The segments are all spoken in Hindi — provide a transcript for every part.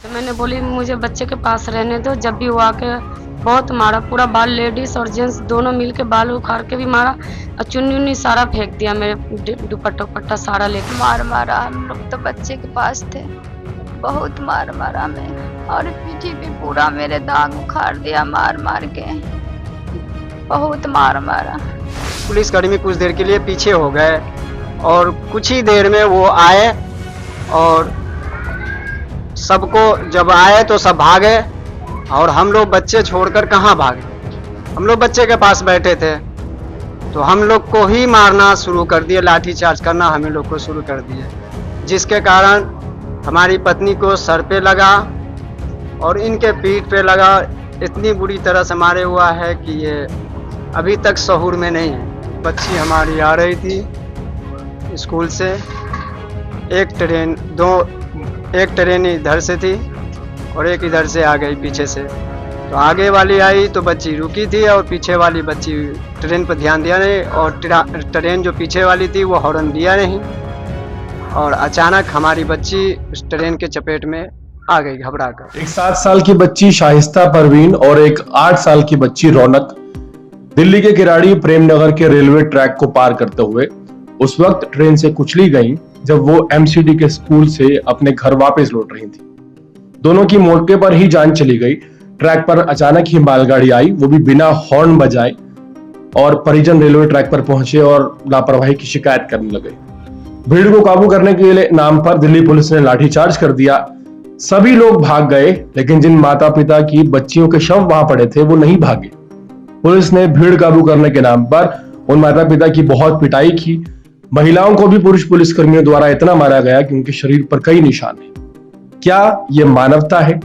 तो मैंने बोली मुझे बच्चे के पास रहने दो। जब भी वो आके बहुत मारा, पूरा बाल, लेडीज और जेंट्स दोनों मिल के बाल उखाड़ के भी मारा और चुन्नी उन्नी सारा फेंक दिया, मेरे दुपट्टा उपट्टा सारा लेके मार मारा। हम लोग तो बच्चे के पास थे, बहुत मार मारा हमें, और पीठी पे पूरा मेरे दाग उखाड़ दिया मार मार के, बहुत मार मारा। पुलिसकर्मी कुछ देर के लिए पीछे हो गए और कुछ ही देर में वो आए और सबको जब आए तो सब भागे और हम लोग बच्चे छोड़कर कहाँ भागे। हम लोग बच्चे के पास बैठे थे तो हम लोग को ही मारना शुरू कर दिए, लाठी चार्ज करना हमें लोग को शुरू कर दिए, जिसके कारण हमारी पत्नी को सर पे लगा और इनके पीठ पे लगा। इतनी बुरी तरह से मारे हुआ है कि ये अभी तक शहूर में नहीं है। बच्ची हमारी आ रही थी स्कूल से, एक ट्रेन इधर से थी और एक इधर से आ गई पीछे से। तो आगे वाली आई तो बच्ची रुकी थी और पीछे वाली बच्ची ट्रेन पर ध्यान दिया नहीं, और ट्रेन जो पीछे वाली थी वो हॉर्न दिया नहीं, और अचानक हमारी बच्ची उस ट्रेन के चपेट में आ गई घबरा कर। एक 7 साल की बच्ची शाइस्ता परवीन और एक 8 साल की बच्ची रौनक दिल्ली के किराड़ी प्रेमनगर के रेलवे ट्रैक को पार करते हुए उस वक्त ट्रेन से कुचली गईं जब वो एमसीडी के स्कूल से अपने घर वापस लौट रही थी। दोनों की मौके पर ही जान चली गई। ट्रैक पर अचानक ही मालगाड़ी आई, वो भी बिना हॉर्न बजाए, और परिजन रेलवे ट्रैक पर पहुंचे और लापरवाही की शिकायत करने लगे। भीड़ को काबू करने के नाम पर दिल्ली पुलिस ने लाठीचार्ज कर दिया। सभी लोग भाग गए, लेकिन जिन माता पिता की बच्चियों के शव वहां पड़े थे वो नहीं भागे। पुलिस ने भीड़ काबू करने के नाम पर उन माता पिता की बहुत पिटाई की। महिलाओं को भी पुरुष पुलिसकर्मियों द्वारा इतना मारा गया कि उनके शरीर पर कई निशान हैं। क्या ये मानवता है?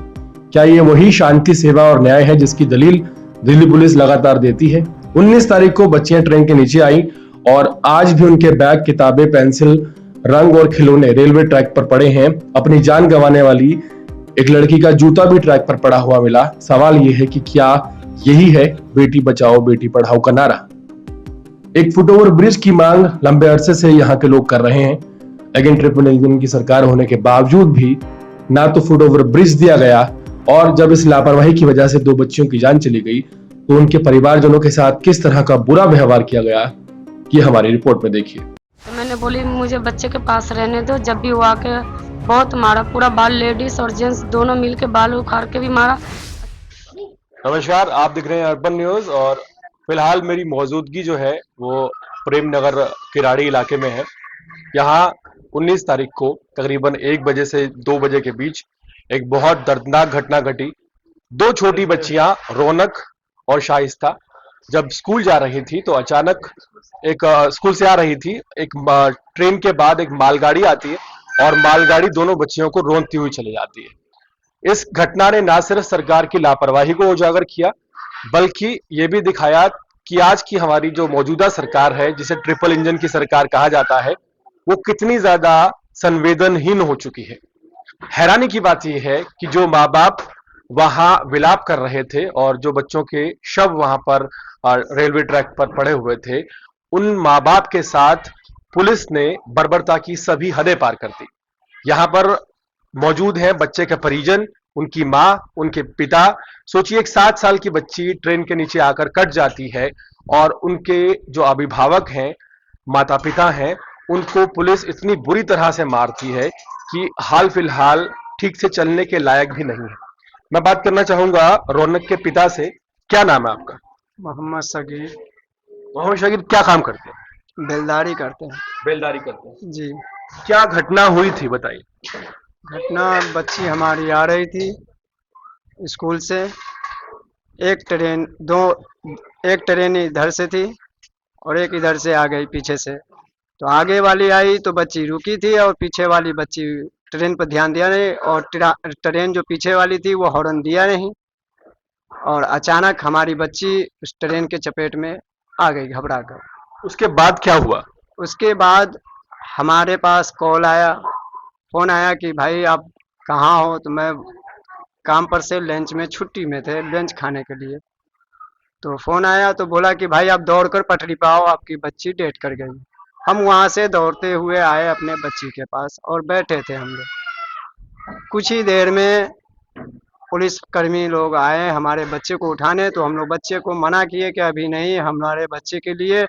क्या ये वही शांति, सेवा और न्याय है जिसकी दलील दिल्ली पुलिस लगातार देती है? 19 तारीख को बच्चियां ट्रेन के नीचे आई और आज भी उनके बैग, किताबें, पेंसिल, रंग और खिलौने रेलवे ट्रैक पर पड़े हैं। अपनी जान गंवाने वाली एक लड़की का जूता भी ट्रैक पर पड़ा हुआ मिला। सवाल यह है कि क्या यही है बेटी बचाओ बेटी पढ़ाओ का नारा? एक फुटओवर ब्रिज की मांग लंबे अरसे से यहाँ के लोग कर रहे हैं, लेकिन ट्रिपल इंजन की सरकार होने के बावजूद भी ना तो फुटओवर ब्रिज दिया गया, और जब इस लापरवाही की वजह से 2 बच्चियों की जान चली गई तो उनके परिवारजनों के साथ किस तरह का बुरा व्यवहार किया गया, ये हमारी रिपोर्ट में देखिए। तो मैंने बोली मुझे बच्चे के पास रहने दो। जब भी वो आके बहुत मारा, पूरा बाल, लेडीज और जेंट्स दोनों मिल के बाल उखाड़ के भी मारा। नमस्कार, आप देख रहे हैं अर्बन न्यूज, और फिलहाल मेरी मौजूदगी जो है वो प्रेमनगर किराड़ी इलाके में है। यहाँ 19 तारीख को तकरीबन 1 बजे से 2 बजे के बीच एक बहुत दर्दनाक घटना घटी। 2 छोटी बच्चियां रौनक और शाइस्ता जब स्कूल जा रही थी तो अचानक एक स्कूल से आ रही थी, एक ट्रेन के बाद एक मालगाड़ी आती है और मालगाड़ी दोनों बच्चियों को रौंदती हुई चली जाती है। इस घटना ने न सिर्फ सरकार की लापरवाही को उजागर किया, बल्कि ये भी दिखाया कि आज की हमारी जो मौजूदा सरकार है, जिसे ट्रिपल इंजन की सरकार कहा जाता है, वो कितनी ज्यादा संवेदनहीन हो चुकी है। हैरानी की बात यह है कि जो माँ बाप वहां विलाप कर रहे थे और जो बच्चों के शव वहां पर रेलवे ट्रैक पर पड़े हुए थे, उन माँ बाप के साथ पुलिस ने बर्बरता की सभी हदें पार कर दी। यहाँ पर मौजूद हैं बच्चे के परिजन, उनकी माँ, उनके पिता। सोचिए, एक 7 साल की बच्ची ट्रेन के नीचे आकर कट जाती है और उनके जो अभिभावक हैं, माता पिता हैं, उनको पुलिस इतनी बुरी तरह से मारती है कि हाल फिलहाल ठीक से चलने के लायक भी नहीं है। मैं बात करना चाहूंगा रौनक के पिता से। क्या नाम है आपका? मोहम्मद सगीर। मोहम्मद शकीर, क्या काम करते हैं? बेलदारी करते हैं बेलदारी करते हैं जी। क्या घटना हुई थी, बताइए। घटना, बच्ची हमारी आ रही थी स्कूल से, एक ट्रेन इधर से थी और एक इधर से आ गई पीछे से। तो आगे वाली आई तो बच्ची रुकी थी और पीछे वाली बच्ची ट्रेन पर ध्यान दिया नहीं, और ट्रेन जो पीछे वाली थी वो हॉर्न दिया नहीं, और अचानक हमारी बच्ची उस ट्रेन के चपेट में आ गई घबरा कर। उसके बाद क्या हुआ? उसके बाद हमारे पास फोन आया कि भाई आप कहाँ हो? तो मैं काम पर से लंच में, छुट्टी में थे, लंच खाने के लिए। तो फोन आया तो बोला कि भाई आप दौड़कर पटरी पे आओ, आपकी बच्ची डेथ कर गई। हम वहां से दौड़ते हुए आए अपने बच्ची के पास और बैठे थे हम लोग। कुछ ही देर में पुलिस कर्मी लोग आए हमारे बच्चे को उठाने, तो हम लोग बच्चे को मना किए कि अभी नहीं, हमारे बच्चे के लिए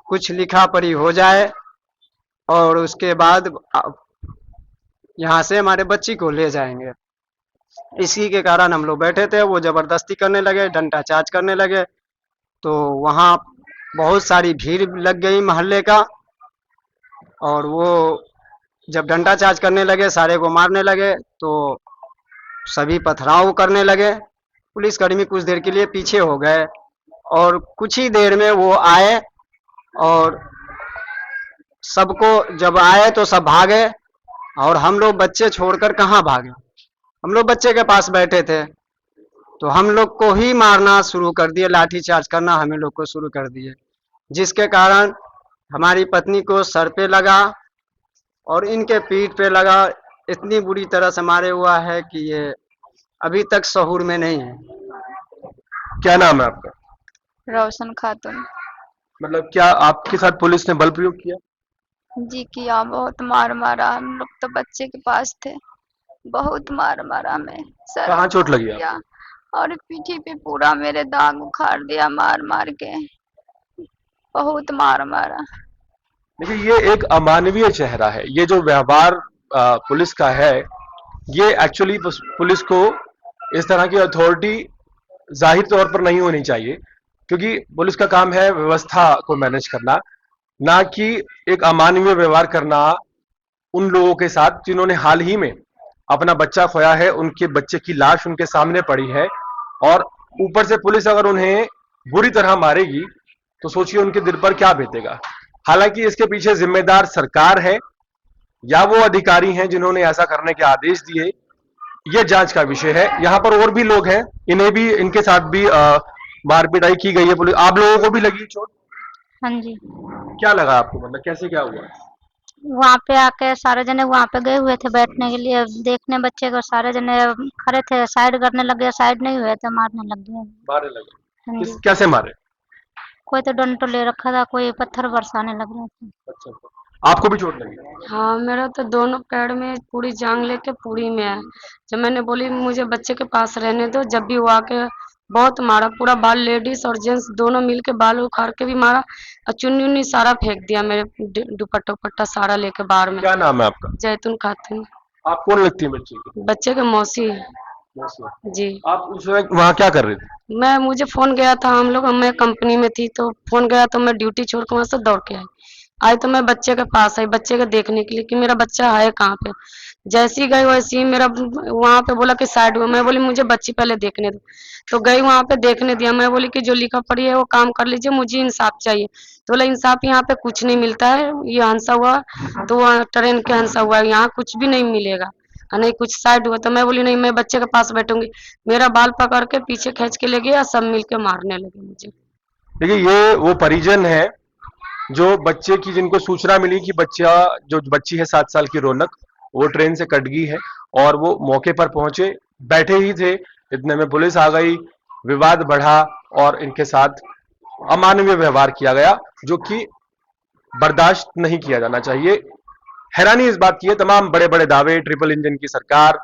कुछ लिखा पढ़ी हो जाए और उसके बाद यहाँ से हमारे बच्ची को ले जाएंगे। इसी के कारण हम लोग बैठे थे। वो जबरदस्ती करने लगे, डंडा चार्ज करने लगे, तो वहाँ बहुत सारी भीड़ लग गई मोहल्ले का, और वो जब डंडा चार्ज करने लगे, सारे को मारने लगे, तो सभी पथराव करने लगे। पुलिसकर्मी कुछ देर के लिए पीछे हो गए और कुछ ही देर में वो आए, और सबको जब आए तो सब भागे, और हम लोग बच्चे छोड़कर कहाँ भागे। हम लोग बच्चे के पास बैठे थे, तो हम लोग को ही मारना शुरू कर दिए, लाठी चार्ज करना हमें लोग को शुरू कर दिए, जिसके कारण हमारी पत्नी को सर पे लगा और इनके पीठ पे लगा। इतनी बुरी तरह से मारे हुआ है कि ये अभी तक शहूर में नहीं है। क्या नाम है आपका? रोशन खातून। मतलब क्या आपके साथ पुलिस ने बल प्रयोग किया? जी किया, बहुत मार मारा। हम लोग तो बच्चे के पास थे, बहुत मार मारा हमें। सर कहाँ चोट लगी किया और पीठी पे पूरा मेरे दाग उखाड़ दिया मार मार के, बहुत मार मारा। देखिए, ये एक अमानवीय चेहरा है। ये जो व्यवहार पुलिस का है, ये एक्चुअली पुलिस को इस तरह की अथॉरिटी जाहिर तौर पर नहीं होनी चाहिए, क्योंकि पुलिस का काम है व्यवस्था को मैनेज करना, ना कि एक अमानवीय व्यवहार करना उन लोगों के साथ जिन्होंने हाल ही में अपना बच्चा खोया है। उनके बच्चे की लाश उनके सामने पड़ी है, और ऊपर से पुलिस अगर उन्हें बुरी तरह मारेगी तो सोचिए उनके दिल पर क्या बीतेगा। हालांकि इसके पीछे जिम्मेदार सरकार है या वो अधिकारी हैं जिन्होंने ऐसा करने के आदेश दिए, ये जांच का विषय है। यहाँ पर और भी लोग हैं, इन्हें भी, इनके साथ भी मार पिटाई की गई है। पुलिस, आप लोगों को भी लगी चोट? हाँ जी, क्या लगा आपको, मतलब कैसे क्या हुआ? वहाँ पे आके सारे जने वहाँ पे गए हुए थे बैठने के लिए, देखने बच्चे को। सारे जने खड़े थे, साइड करने लगे, साइड नहीं हुए तो मारने लग गए। मारने लगे? हाँ जी, कैसे मारे? कोई तो डंडो ले रखा था, कोई पत्थर बरसाने लग रहे थे। अच्छा, आपको भी चोट लगी? हाँ, मेरा तो दोनों पैर में पूरी जांग लेके पूरी में है। जब मैंने बोली मुझे बच्चे के पास रहने दो, जब भी वो आके बहुत मारा, पूरा बाल, लेडीज और जेंट्स दोनों मिलके बाल उखाड़ के भी मारा, और चुन्नी उन्नी सारा फेंक दिया, मेरे दुपट्टा उपट्टा सारा लेके बाहर में। क्या नाम है आपका? जैतून खातून। आप कौन लगती है बच्चे की? बच्चे के मौसी है। जी। आप उस वक्त वहाँ क्या कर रहे थे? मुझे फोन गया था, मैं कंपनी में थी, तो फोन गया तो मैं ड्यूटी छोड़ के वहां से दौड़ के आई तो मैं बच्चे के पास आई, बच्चे को देखने के लिए कि मेरा बच्चा है कहाँ पे। जैसी ही गई वैसी ही मेरा वहां पे बोला कि साइड हुआ। मैं बोली मुझे बच्ची पहले देखने दो, तो गई वहां पे देखने दिया। मैं बोली कि जो लिखा पड़ी है वो काम कर लीजिए, मुझे इंसाफ चाहिए। तो बोला इंसाफ यहाँ पे कुछ नहीं मिलता है, ये हंसा हुआ तो वहाँ ट्रेन के हंसा हुआ है, यहाँ कुछ भी नहीं मिलेगा, नहीं कुछ साइड हुआ। तो मैं बोली नहीं, मैं बच्चे के पास बैठूंगी। मेरा बाल पकड़ के पीछे खींच के ले गया, सब मिलके मारने लगे मुझे। देखिए, ये वो परिजन है जो बच्चे की, जिनको सूचना मिली कि जो बच्ची है 7 साल की रौनक, वो ट्रेन से कट गई है, और वो मौके पर पहुंचे, बैठे ही थे, इतने में पुलिस आ गई, विवाद बढ़ा और इनके साथ अमानवीय व्यवहार किया गया, जो कि बर्दाश्त नहीं किया जाना चाहिए। हैरानी इस बात की है, तमाम बड़े बड़े दावे, ट्रिपल इंजन की सरकार,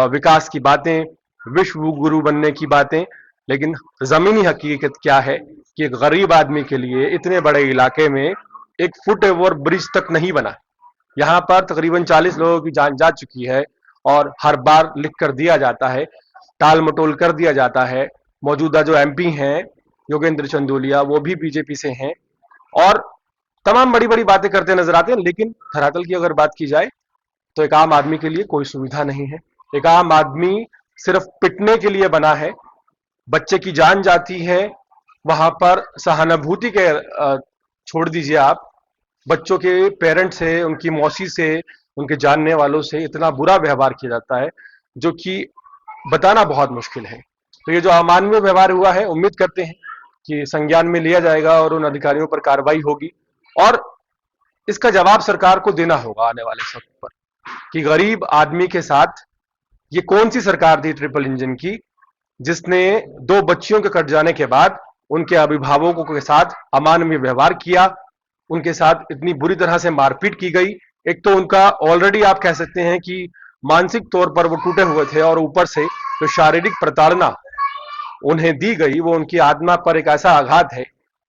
विकास की बातें, विश्व गुरु बनने की बातें, लेकिन जमीनी हकीकत क्या है कि एक गरीब आदमी के लिए इतने बड़े इलाके में एक फुट ओवर ब्रिज तक नहीं बना। यहाँ पर तकरीबन 40 लोगों की जान जा चुकी है, और हर बार लिख कर दिया जाता है, टाल मटोल कर दिया जाता है। मौजूदा जो एमपी हैं योगेंद्र चंदोलिया, वो भी बीजेपी से हैं, और तमाम बड़ी बड़ी बातें करते नजर आते हैं, लेकिन धरातल की अगर बात की जाए तो एक आम आदमी के लिए कोई सुविधा नहीं है। एक आम आदमी सिर्फ पिटने के लिए बना है। बच्चे की जान जाती है, वहां पर सहानुभूति के छोड़ दीजिए आप, बच्चों के पेरेंट्स से, उनकी मौसी से, उनके जानने वालों से इतना बुरा व्यवहार किया जाता है जो कि बताना बहुत मुश्किल है। तो ये जो अमानवीय व्यवहार हुआ है, उम्मीद करते हैं कि संज्ञान में लिया जाएगा और उन अधिकारियों पर कार्रवाई होगी, और इसका जवाब सरकार को देना होगा आने वाले समय पर कि गरीब आदमी के साथ ये कौन सी सरकार थी ट्रिपल इंजन की, जिसने 2 बच्चियों के कट जाने के बाद उनके अभिभावकों के साथ अमानवीय व्यवहार किया, उनके साथ इतनी बुरी तरह से मारपीट की गई। एक तो उनका ऑलरेडी आप कह सकते हैं कि मानसिक तौर पर वो टूटे हुए थे, और ऊपर से जो शारीरिक प्रताड़ना उन्हें दी गई वो उनकी आत्मा पर एक ऐसा आघात है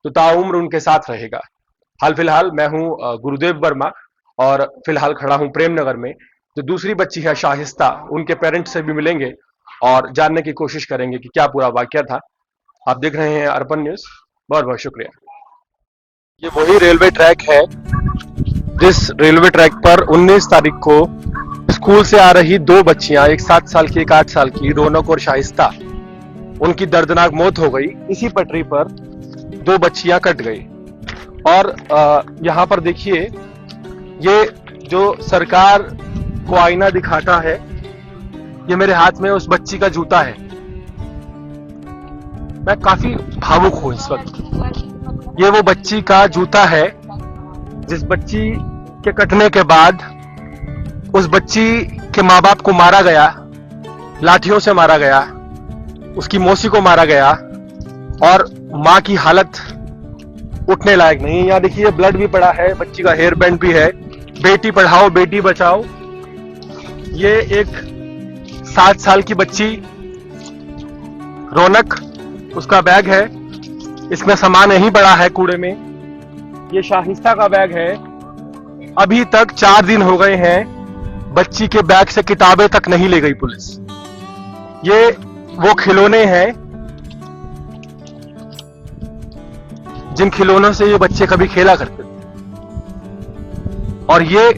तो ताउम्र उनके साथ रहेगा। हाल फिलहाल मैं हूं गुरुदेव वर्मा और फिलहाल खड़ा हूं प्रेमनगर में। जो दूसरी बच्ची है शाहिस्ता, उनके पेरेंट्स से भी मिलेंगे और जानने की कोशिश करेंगे कि क्या पूरा वाकया था। आप देख रहे हैं अर्पण न्यूज। बहुत बहुत शुक्रिया। ये वही रेलवे ट्रैक है जिस रेलवे ट्रैक पर 19 तारीख को स्कूल से आ रही दो बच्चियां, एक 7 साल की एक 8 साल की, रौनक और शाहिस्ता, उनकी दर्दनाक मौत हो गई। इसी पटरी पर दो बच्चियां कट गई। और यहाँ पर देखिए, ये जो सरकार को आईना दिखाता है, ये मेरे हाथ में उस बच्ची का जूता है। मैं काफी भावुक हूं इस वक्त। ये वो बच्ची का जूता है जिस बच्ची के कटने के बाद उस बच्ची के माँ बाप को मारा गया, लाठियों से मारा गया, उसकी मौसी को मारा गया और माँ की हालत उठने लायक नहीं। यहाँ देखिए ब्लड भी पड़ा है, बच्ची का हेयर बैंड भी है। बेटी पढ़ाओ बेटी बचाओ। ये एक 7 साल की बच्ची रौनक, उसका बैग है, इसमें सामान यहीं पड़ा है कूड़े में। ये शाहिस्ता का बैग है। अभी तक 4 दिन हो गए हैं, बच्ची के बैग से किताबें तक नहीं ले गई पुलिस। ये वो खिलौने हैं जिन खिलौनों से ये बच्चे कभी खेला करते थे। और ये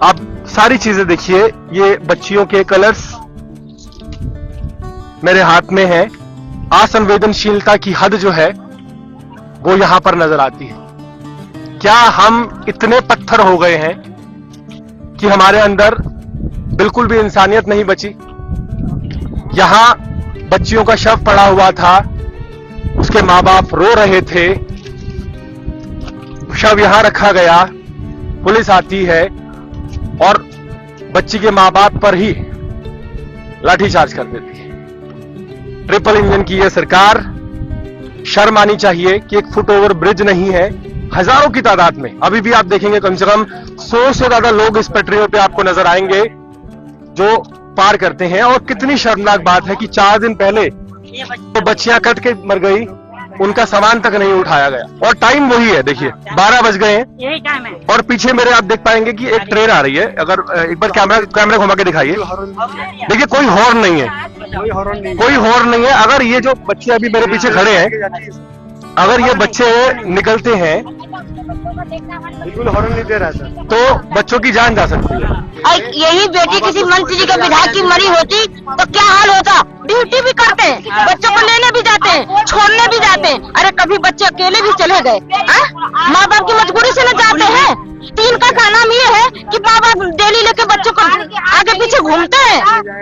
आप सारी चीजें देखिए, ये बच्चियों के कलर्स मेरे हाथ में है। असंवेदनशीलता की हद जो है वो यहां पर नजर आती है। क्या हम इतने पत्थर हो गए हैं कि हमारे अंदर बिल्कुल भी इंसानियत नहीं बची? यहां बच्चियों का शव पड़ा हुआ था, उसके माँ बाप रो रहे थे, शव यहां रखा गया, पुलिस आती है और बच्ची के माँ बाप पर ही लाठीचार्ज कर देती है। ट्रिपल इंजन की यह सरकार, शर्म आनी चाहिए कि एक फुट ओवर ब्रिज नहीं है, हजारों की तादाद में, अभी भी आप देखेंगे कम से कम 100 से ज्यादा लोग इस पटरियों पे आपको नजर आएंगे जो पार करते हैं। और कितनी शर्मनाक बात है कि 4 दिन पहले तो बच्चियां कट के मर गई, उनका सामान तक नहीं उठाया गया। और टाइम वही है, देखिए 12 बज गए हैं, यही टाइम है। और पीछे मेरे आप देख पाएंगे कि एक ट्रेन आ रही है। अगर एक बार कैमरा घुमा के दिखाइए, देखिए कोई हॉर्न नहीं है, कोई हॉर्न नहीं है। अगर ये जो बच्चे अभी मेरे पीछे खड़े हैं, अगर ये बच्चे निकलते हैं, बिल्कुल हॉर्न नहीं दे रहा था, तो बच्चों की जान जा सकती है। यही बेटी किसी मंत्री जी के विधायक की मरी होती तो क्या हाल होता। ड्यूटी भी करते हैं, बच्चों को लेने भी जाते हैं, छोड़ने भी जाते हैं। अरे कभी बच्चे अकेले भी चले गए, माँ बाप की मजबूरी से न जाते हैं। तो इनका का नाम ये है कि माँ बाप डेली लेके बच्चों को आगे पीछे घूमते हैं।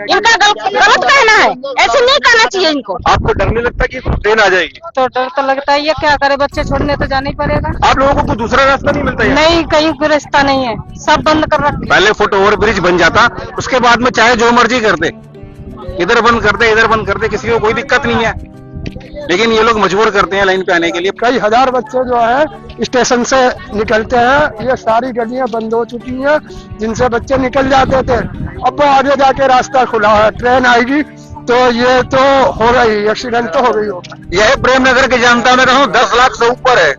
इनका गलत कहना है, ऐसे नहीं करना चाहिए इनको। आपको डर नहीं लगता कि ट्रेन आ जाएगी? तो डर तो लगता ही है, क्या करे, बच्चे छोड़ने तो जाना ही पड़ेगा। आप लोगों को कोई दूसरा रास्ता नहीं मिलता है? नहीं, कहीं कोई रास्ता नहीं है, सब बंद कर रखे। पहले फुट ओवर ब्रिज बन जाता, उसके बाद में चाहे जो मर्जी कर दे, इधर बंद कर दे इधर बंद कर दे, किसी को कोई दिक्कत नहीं है। लेकिन ये लोग मजबूर करते हैं लाइन पे आने के लिए। कई हजार बच्चे जो है स्टेशन से निकलते हैं, ये सारी गलियां बंद हो चुकी हैं जिनसे बच्चे निकल जाते थे। अब आगे जाके रास्ता खुला है, ट्रेन आएगी तो ये तो हो गई, एक्सीडेंट तो हो गई होगा। यह प्रेमनगर की जनता में कहूँ 10 लाख से ऊपर है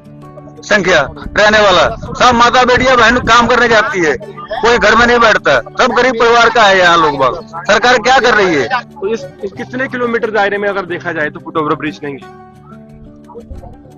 संख्या रहने वाला। सब माता बेटियां बहन काम करने जाती है, कोई घर में नहीं बैठता, सब गरीब परिवार का है यहाँ लोग बाग। सरकार क्या कर रही है? तो इस कितने किलोमीटर दायरे में अगर देखा जाए तो फुट ओवर ब्रिज नहीं है?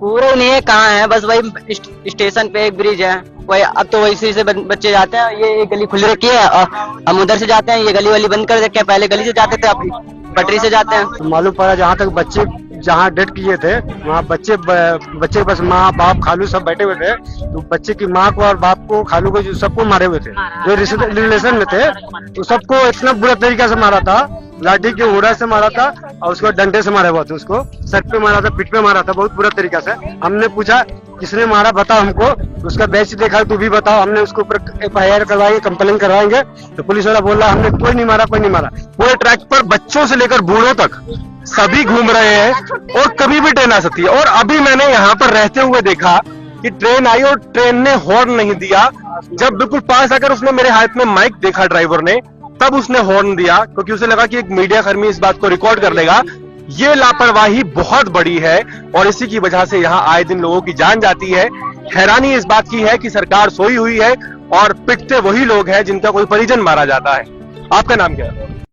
पूरे नहीं है, कहाँ है, बस वही स्टेशन पे एक ब्रिज है, वही अब तो वैसे से बच्चे जाते हैं। ये एक गली खुल रखी है और हम उधर से जाते हैं, ये गली वाली बंद कर रखे हैं। पहले गली से जाते थे, अब पटरी से जाते हैं। मालूम पड़ा जहाँ तक बच्चे जहाँ डेथ किए थे वहाँ बच्चे के बस माँ बाप खालू सब बैठे हुए थे। तो बच्चे की माँ को और बाप को खालू को सबको मारे हुए थे, जो रिलेशन में थे, तो सबको इतना बुरा तरीका से मारा था। लाठी के उड़ा से मारा था और उसको डंडे से मारा हुआ था, उसको सर पे मारा था, पीठ पे मारा था, बहुत बुरा तरीका से। हमने पूछा किसने मारा बताओ हमको, उसका बैच देखा तू भी बताओ। हमने उसके ऊपर FIR करवाएंगे, कंप्लेन करवाएंगे। तो पुलिस वाला बोला हमने कोई नहीं मारा, कोई नहीं मारा। पूरे ट्रैक पर बच्चों से लेकर बूढ़ों तक सभी घूम रहे हैं और कभी भी ट्रेन आ सकती है। और अभी मैंने यहाँ पर रहते हुए देखा कि ट्रेन आई और ट्रेन ने हॉर्न नहीं दिया। जब बिल्कुल पास आकर उसने मेरे हाथ में माइक देखा ड्राइवर ने, तब उसने हॉर्न दिया क्योंकि उसे लगा कि एक मीडिया कर्मी इस बात को रिकॉर्ड कर लेगा। ये लापरवाही बहुत बड़ी है और इसी की वजह से यहाँ आए दिन लोगों की जान जाती है। हैरानी इस बात की है कि सरकार सोई हुई है और पिटते वही लोग हैं जिनका कोई परिजन मारा जाता है। आपका नाम क्या है?